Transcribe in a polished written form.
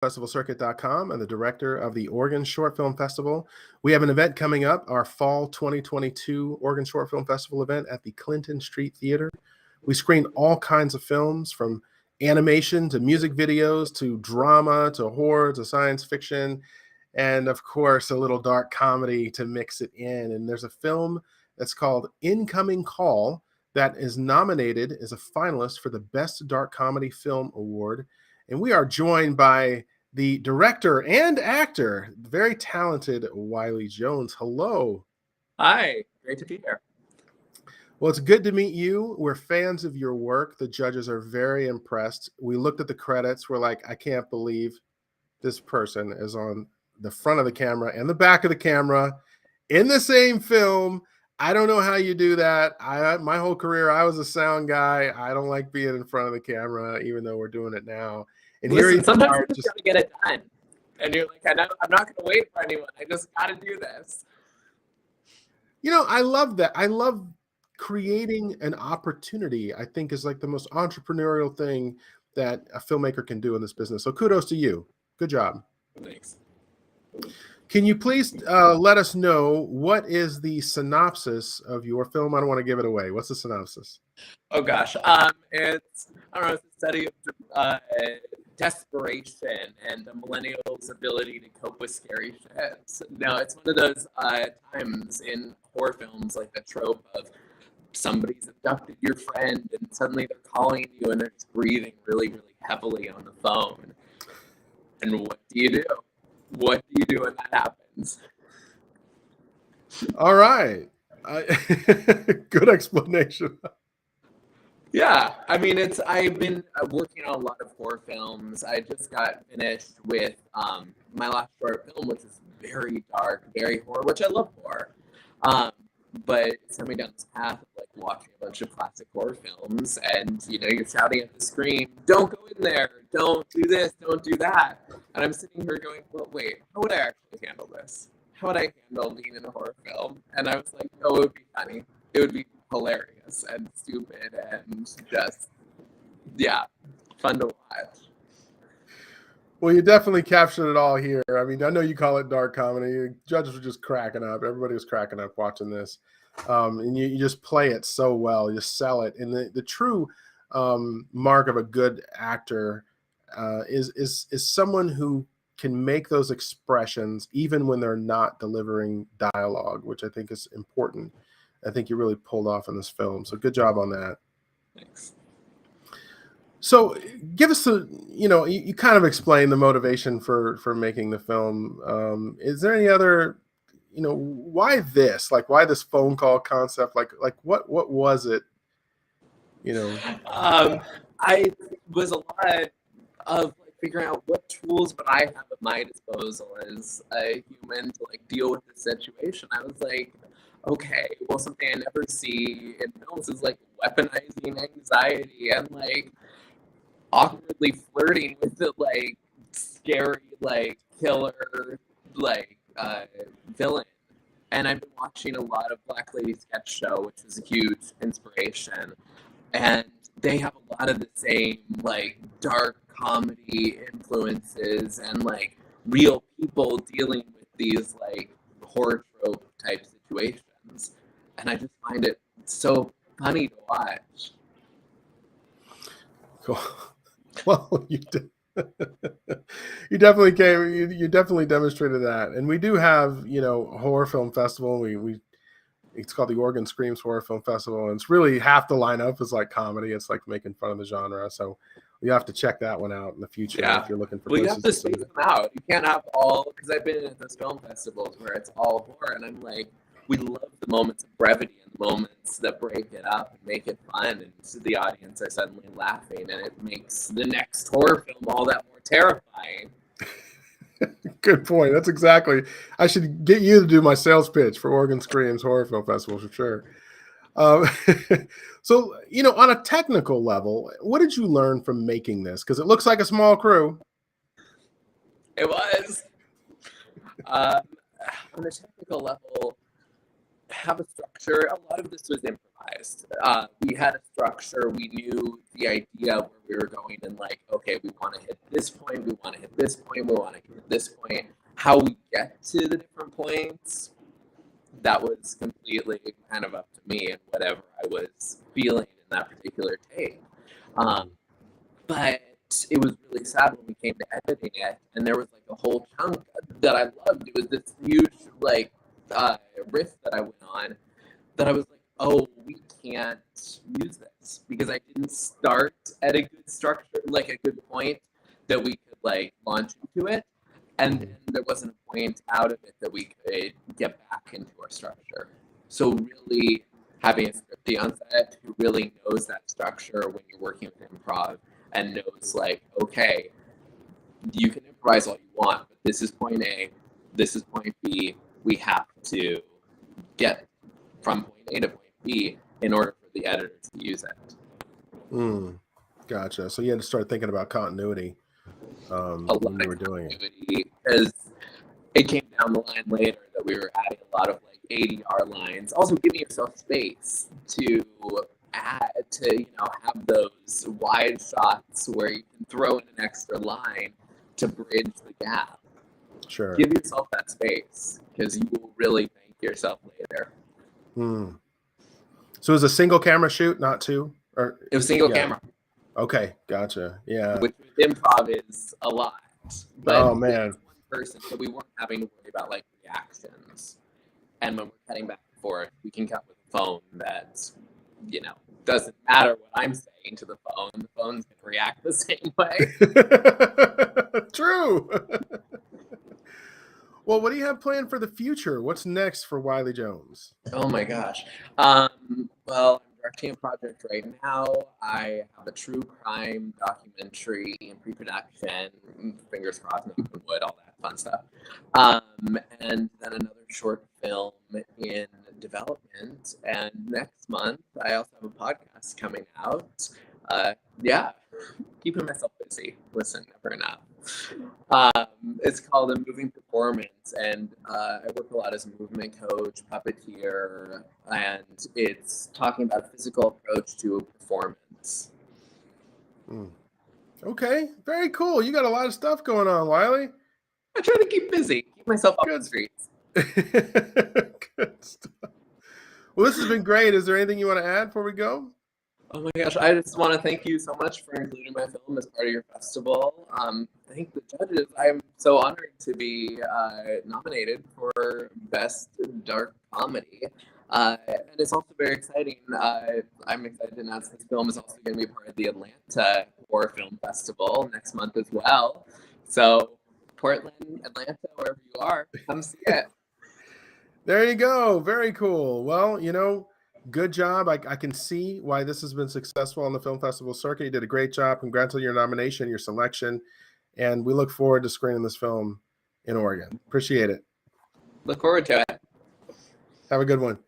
festivalcircuit.com and the director of the Oregon Short Film Festival. We have an event coming up, our fall 2022 Oregon Short Film Festival event at the Clinton Street Theater. We screen all kinds of films, from animation to music videos to drama to horror to science fiction, and of course a little dark comedy to mix it in. And there's a film that's called Incoming Call that is nominated as a finalist for the Best Dark Comedy Film Award. And we are joined by the director and actor, very talented Wiley Jones. Hello. Hi, great to be here. Well, it's good to meet you. We're fans of your work. The judges are very impressed. We looked at the credits. We're like, I can't believe this person is on the front of the camera and the back of the camera in the same film. I don't know how you do that. My whole career, I was a sound guy. I don't like being in front of the camera, even though we're doing it now. And Listen, here sometimes you just gotta get it done. And you're like, I'm not gonna wait for anyone. I just gotta do this. You know, I love that. I love creating an opportunity. I think is like the most entrepreneurial thing that a filmmaker can do in this business. So kudos to you. Good job. Thanks. Can you please let us know what is the synopsis of your film? I don't want to give it away. What's the synopsis? Oh gosh, it's a study of desperation and a millennial's ability to cope with scary shit. No, it's one of those times in horror films, like the trope of somebody's abducted your friend and suddenly they're calling you and they're just breathing really, really heavily on the phone. And what do you do? What do you do when that happens? All right. Good explanation. Yeah, I mean, I've been working on a lot of horror films. I just got finished with my last short film, which is very dark, very horror, which I love horror. But it sent me down this path of like watching a bunch of classic horror films, and you're shouting at the screen, "Don't go in there! Don't do this! Don't do that!" And I'm sitting here going, "Well, wait, how would I actually handle this? How would I handle being in a horror film?" And I was like, "Oh, it would be funny. It would be hilarious and stupid and just, yeah, fun to watch." Well, you definitely captured it all here. I mean, I know you call it dark comedy. Judges were just cracking up. Everybody was cracking up watching this. And you just play it so well. You sell it. And the true mark of a good actor is someone who can make those expressions even when they're not delivering dialogue, which I think is important. I think you really pulled off in this film. So good job on that. Thanks. So give us you kind of explained the motivation for making the film. Is there any other, why this? Like, why this phone call concept? Like what was it? I was a lot of figuring out what tools would I have at my disposal as a human to deal with this situation. I was like, okay, well, something I never see in films is weaponizing anxiety and awkwardly flirting with the scary killer villain. And I've been watching a lot of Black Lady Sketch Show, which was a huge inspiration. And they have a lot of the same dark comedy influences and real people dealing with these horror trope type situations. And I just find it so funny to watch. Cool. Well, you definitely came. You definitely demonstrated that, and we do have a horror film festival. It's called the Oregon Screams Horror Film Festival, and it's really half the lineup is comedy. It's making fun of the genre. So you have to check that one out in the future if you're looking for. Well, you have to space them out. You can't have all, because I've been at those film festivals where it's all horror, and I'm like, we love the moments of brevity and the moments that break it up and make it fun, and so the audience are suddenly laughing, and it makes the next horror film all that more terrifying. Good point. That's exactly. I should get you to do my sales pitch for Oregon Screams Horror Film Festival for sure. So, on a technical level, what did you learn from making this? Because it looks like a small crew. It was. On a technical level, have a structure. A lot of this was improvised. organized. We had a structure. We knew the idea where we were going, and like, okay, we want to hit this point. We want to hit this point. We want to hit this point. How we get to the different points, that was completely kind of up to me and whatever I was feeling in that particular take. But it was really sad when we came to editing it, and there was like a whole chunk that I loved. It was this huge like riff that I went on that I was like, oh, we can't use this because I didn't start at a good structure, like a good point that we could like launch into it. And then there wasn't a point out of it that we could get back into our structure. So really having a scripty on set who really knows that structure when you're working with improv and knows like, okay, you can improvise all you want, but this is point A, this is point B. We have to get from point A to point B in order for the editors to use it. Gotcha. So you had to start thinking about continuity when you were doing it. Because it came down the line later that we were adding a lot of like ADR lines. Also giving yourself space to add to, you know, have those wide shots where you can throw in an extra line to bridge the gap. Sure. Give yourself that space because you will really thank yourself later. So it was a single camera shoot, not two? Or it was single camera. Okay, gotcha. Yeah. Which with improv is a lot. But oh man. One person, so we weren't having to worry about like reactions. And when we're cutting back and forth, we can cut with a phone that, you know, doesn't matter what I'm saying to the phone. The phone's gonna react the same way. True. Well, what do you have planned for the future? What's next for Wiley Jones? Oh my gosh. Well, I'm directing a project right now. I have a true crime documentary in pre-production. Fingers crossed, knock on wood, all that fun stuff. And then another short film in development. And next month, I also have a podcast coming out. Yeah, keeping myself busy. Listen, never enough. It's called A Moving Performance, and I work a lot as a movement coach, puppeteer, and it's talking about a physical approach to a performance. Okay, very cool. You got a lot of stuff going on, Wiley. I try to keep busy, keep myself off the streets. Good stuff. Well, this has been great. Is there anything you want to add before we go? Oh my gosh, I just want to thank you so much for including my film as part of your festival. Thank the judges. I'm so honored to be nominated for Best Dark Comedy. And it's also very exciting. I'm excited to announce this film is also going to be part of the Atlanta Horror Film Festival next month as well. So Portland, Atlanta, wherever you are, come see it. There you go. Very cool. Well, you know, good job. I can see why this has been successful on the film festival circuit. You did a great job. Congrats on your nomination, your selection. And we look forward to screening this film in Oregon. Appreciate it. Look forward to it. Have a good one.